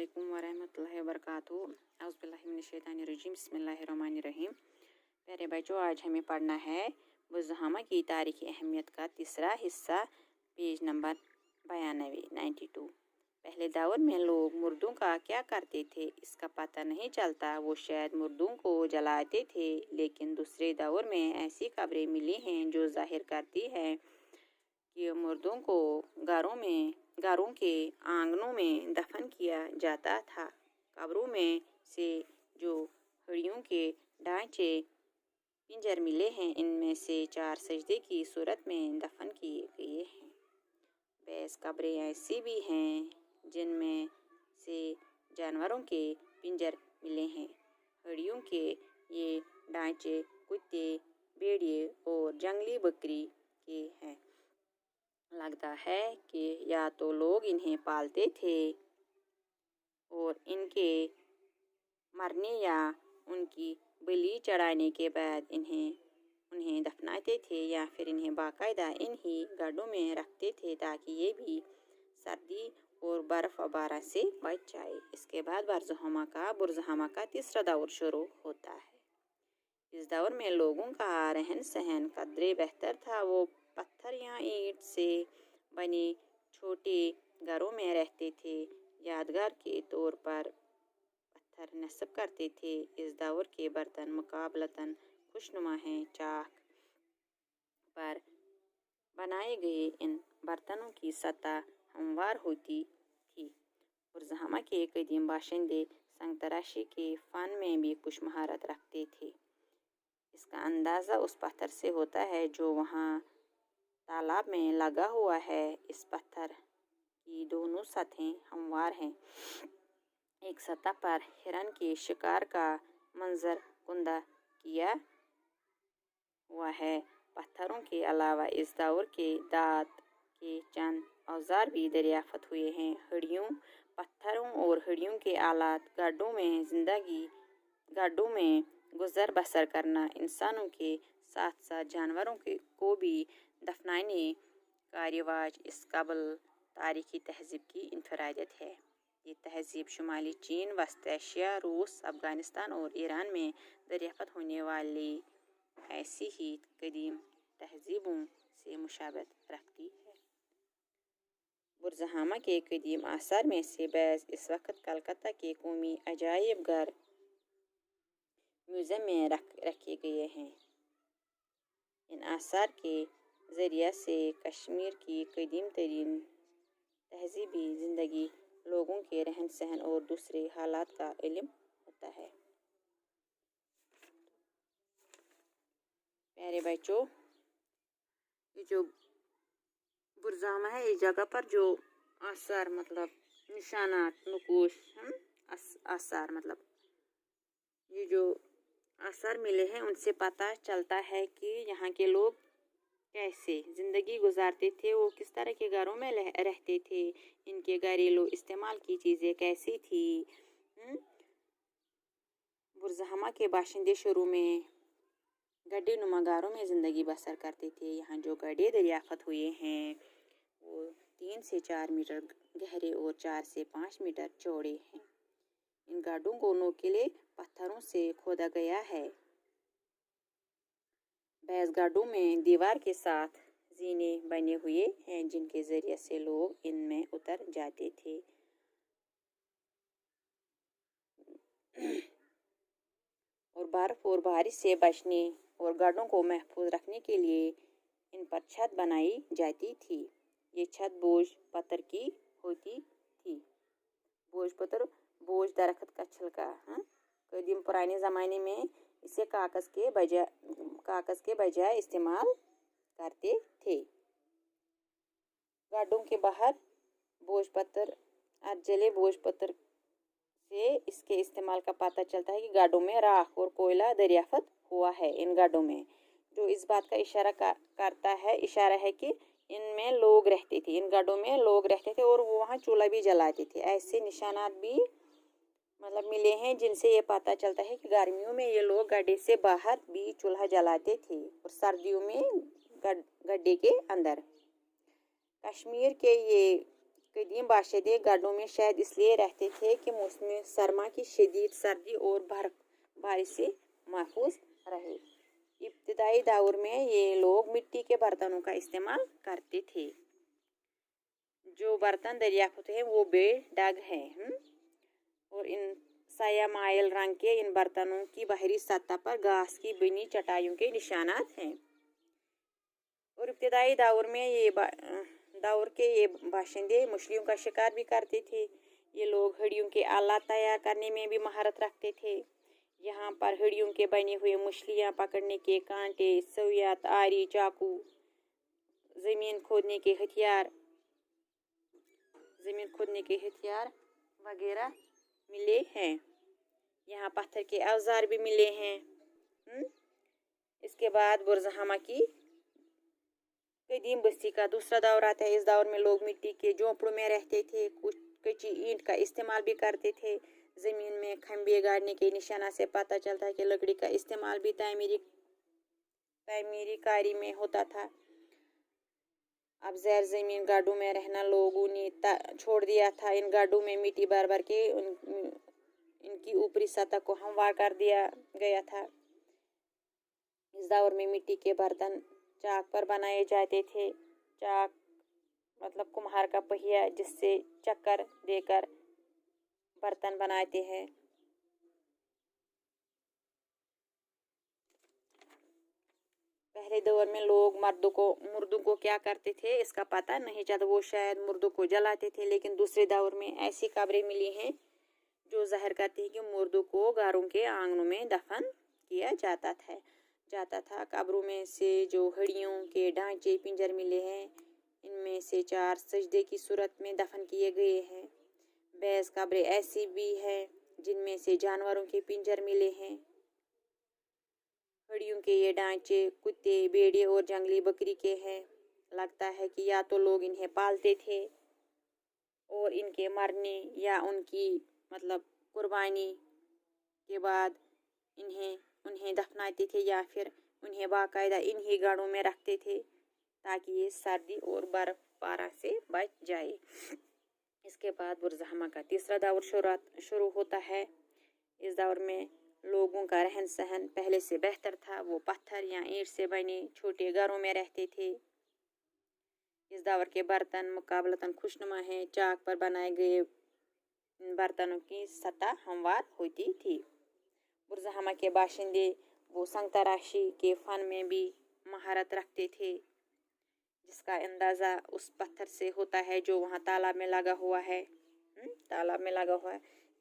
अस्सलामुअलैकुम वरहमतुल्लाहि वबरकातुहू। औज़ुबिल्लाहिमिनश्शैतानिर्रजीम बिस्मिल्लाहिर्रहमानिर्रहीम। प्यारे बच्चों, आज हमें पढ़ना है बुज़हामा की तारीख़ी अहमियत का तीसरा हिस्सा, पेज नंबर 92। पहले दौर में लोग मुर्दों का क्या करते थे इसका पता नहीं चलता। वो शायद मुर्दों को जलाते थे, लेकिन दूसरे दौर में ऐसी खबरें मिली हैं जो ज़ाहिर करती है कि मुर्दों को घरों के आंगनों में दफन किया जाता था। कब्रों में से जो हड्डियों के ढांचे पिंजर मिले हैं, इनमें से 4 सजदे की सूरत में दफन किए गए हैं। बैज़ कब्रें ऐसी भी हैं जिनमें से जानवरों के पिंजर मिले हैं। हड्डियों के ये ढांचे कुत्ते, भेड़िए और जंगली बकरी के हैं। लगता है कि या तो लोग इन्हें पालते थे और इनके मरने या उनकी बलि चढ़ाने के बाद उन्हें दफनाते थे, या फिर इन्हें बाकायदा इन्हीं गड्ढों में रखते थे ताकि ये भी सर्दी और बर्फ बारा से बच जाए। इसके बाद बुरज़हामा का तीसरा दौर शुरू होता है। इस दौर में लोगों का रहन सहन कदरे बेहतर था। वो पत्थर या ईंट से बने छोटे घरों में रहते थे। यादगार के तौर पर पत्थर नस्ब करते थे। इस दौर के बर्तन मुकाबलतन खुशनुमा हैं। चाक पर बनाए गए इन बर्तनों की सतह हमवार होती थी। बुरज़हामा के कदीम बाशिंदे संग तराशी के फन में भी कुछ महारत रखते थे। इसका अंदाज़ा उस पत्थर से होता है जो वहाँ तालाब में लगा हुआ है। इस पत्थर की दोनों सतहें हमवार हैं। एक सतह पर हिरन के शिकार का मंजर कुंदा किया हुआ है। पत्थरों के अलावा इस दौर के दांत के चंद औजार भी दरियाफ्त हुए हैं। पत्थरों और हड्डियों के आलात गड्ढों में गुजर बसर करना इंसानों के साथ साथ जानवरों को भी दफनाने का रिवाज इस कबल तारीखी तहजीब की इनफरादियत है। ये तहजीब शुमाली चीन, वस्त एशिया, रूस, अफगानिस्तान और ईरान में दरियाफ्त होने वाली ऐसी ही कदीम तहजीबों से मुशाबहत रखती है। बुरज़हामा के कदीम आसार में से बैज़ इस वक्त कलकत्ता के कौमी अजायब घर म्यूज़ियम में रखे गए हैं। इन आसार के ज़रिए से कश्मीर की कदीम तरीन तहजीबी ज़िंदगी, लोगों के रहन सहन और दूसरे हालात का इल्म होता है। प्यारे बच्चों, ये जो बुरज़हामा है, इस जगह पर जो आसार मतलब निशानात, नकुश, आसार मतलब ये जो आसार मिले हैं, उनसे पता चलता है कि यहाँ के लोग कैसे ज़िंदगी गुजारते थे, वो किस तरह के घरों में रहते थे, इनके घरेलू इस्तेमाल की चीज़ें कैसी थी। बुरज़हामा के बाशिंदे शुरू में गड्ढे नुमा घरों में ज़िंदगी बसर करते थे। यहाँ जो गड्ढे दरियाफ्त हुए हैं वो 3 से 4 मीटर गहरे और 4 से 5 मीटर चौड़े हैं। इन गड्ढों को नोकीले पत्थरों से खोदा गया है। बैज़ गड्ढों में दीवार के साथ जीने बने हुए हैं जिनके जरिए से लोग इनमें उतर जाते थे। और बर्फ और बारिश से बचने और गड्ढों को महफूज रखने के लिए इन पर छत बनाई जाती थी। ये छत बोझ पत्थर की होती थी। बोझ दरख्त का छिलका। कदीम पुराने ज़माने में इसे कागज़ के बजाय इस्तेमाल करते थे। गड्ढों के बाहर जले बोझ पत्थर से इसके इस्तेमाल का पता चलता है कि गड्ढों में राख और कोयला दरियाफ्त हुआ है। इन गड्ढों में जो इस बात का इशारा है कि इनमें लोग रहते थे। इन गड्ढों में लोग रहते थे और वो वहाँ चूल्हा भी जलाते थे। ऐसे निशानात भी मतलब मिले हैं जिनसे ये पता चलता है कि गर्मियों में ये लोग गड्ढे से बाहर भी चूल्हा जलाते थे और सर्दियों में गड्ढे के अंदर। कश्मीर के ये قدیم باشندے گڑھوں میں شاید اس لیے رہتے تھے کہ موسم سرما کی شدید سردی اور برف باری سے محفوظ رہے۔ ابتدائی دور میں یہ لوگ مٹی کے برتنوں کا استعمال کرتے تھے۔ جو برتن دریافت ہیں وہ بے ڈگ ہیں اور ان سیاہ مائل رنگ کے ان برتنوں کی باہری سطح پر گھاس کی بنی چٹائیوں کے نشانات ہیں۔ اور ابتدائی دور کے یہ باشندے مچھلیوں کا شکار بھی کرتے تھے۔ یہ لوگ ہڑیوں کے آلات تیار کرنے میں بھی مہارت رکھتے تھے۔ یہاں پر ہڑیوں کے بنے ہوئے مچھلیاں پکڑنے کے کانٹے، سویات، آری، چاقو، زمین کھودنے کے ہتھیار وغیرہ ملے ہیں۔ یہاں پتھر کے اوزار بھی ملے ہیں۔ اس کے بعد برزہامہ کی قدیم بستی کا دوسرا دور آتا ہے۔ اس دور میں لوگ مٹی کے جھونپڑوں میں رہتے تھے، کچھ کچی اینٹ کا استعمال بھی کرتے تھے۔ زمین میں کھمبے گاڑنے کے نشانات سے پتہ چلتا ہے کہ لکڑی کا استعمال بھی تعمیری کاری میں ہوتا تھا۔ اب زیر زمین گڑھوں میں رہنا لوگوں نے چھوڑ دیا تھا۔ ان گڑھوں میں مٹی بھر کے ان کی اوپری سطح کو ہموار کر دیا گیا تھا۔ اس دور میں مٹی کے برتن چاک پر بنائے جاتے تھے۔ چاک مطلب کمہار کا پہیا جس سے چکر دے کر برتن بناتے ہیں۔ پہلے دور میں لوگ مردوں کو کیا کرتے تھے اس کا پتہ نہیں چلتا۔ وہ شاید مردوں کو جلاتے تھے، لیکن دوسرے دور میں ایسی قبریں ملی ہیں جو ظاہر کرتی ہیں کہ مردوں کو گھروں کے آنگنوں میں دفن کیا جاتا تھا۔ قبروں میں سے جو ہڑیوں کے ڈھانچے پنجر ملے ہیں، ان میں سے 4 سجدے کی صورت میں دفن کیے گئے ہیں۔ بعض قبریں ایسی بھی ہیں جن میں سے جانوروں کے پنجر ملے ہیں۔ ہڑیوں کے یہ ڈھانچے کتے، بھیڑیے اور جنگلی بکری کے ہیں۔ لگتا ہے کہ یا تو لوگ انہیں پالتے تھے اور ان کے مرنے یا ان کی قربانی کے بعد انہیں دفناتے تھے، یا پھر انہیں باقاعدہ انہی گڑھوں میں رکھتے تھے تاکہ یہ سردی اور برف باری سے بچ جائے۔ اس کے بعد برزہامہ کا تیسرا دور شروع ہوتا ہے۔ اس دور میں لوگوں کا رہن سہن پہلے سے بہتر تھا۔ وہ پتھر یا اینٹ سے بنے چھوٹے گھروں میں رہتے تھے۔ اس دور کے برتن مقابلتاً خوشنما ہیں۔ چاک پر بنائے گئے برتنوں کی سطح ہموار ہوتی تھی۔ برزہامہ کے باشندے وہ سنگ تراشی کے فن میں بھی مہارت رکھتے تھے، جس کا اندازہ اس پتھر سے ہوتا ہے جو وہاں تالاب میں لگا ہوا ہے۔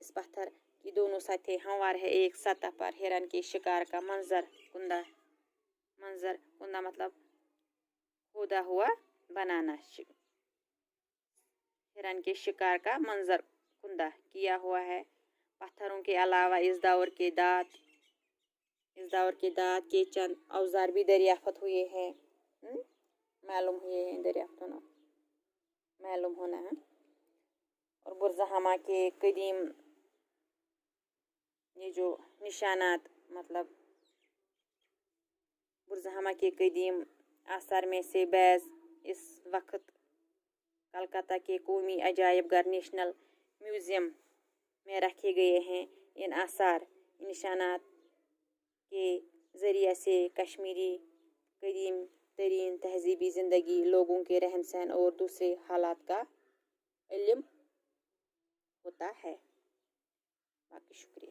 اس پتھر کی دونوں سطحیں ہموار ہے۔ ایک سطح پر ہرن کے شکار کا منظر کندہ مطلب کھودا ہوا بنانا، ہرن کے شکار کا منظر کندہ کیا ہوا ہے۔ پتھروں کے علاوہ اس دور کے دانت کے چند اوزار بھی دریافت ہوئے ہیں، معلوم ہونا ہے۔ اور برزہامہ کے قدیم یہ جو نشانات برزہامہ کے قدیم آثار میں سے بعض اس وقت کلکتہ کے قومی عجائب گھر نیشنل میوزیم میں رکھے گئے ہیں۔ ان آثار نشانات کے ذریعے سے کشمیری قدیم ترین تہذیبی زندگی، لوگوں کے رہن سہن اور دوسرے حالات کا علم ہوتا ہے۔ باقی شکریہ۔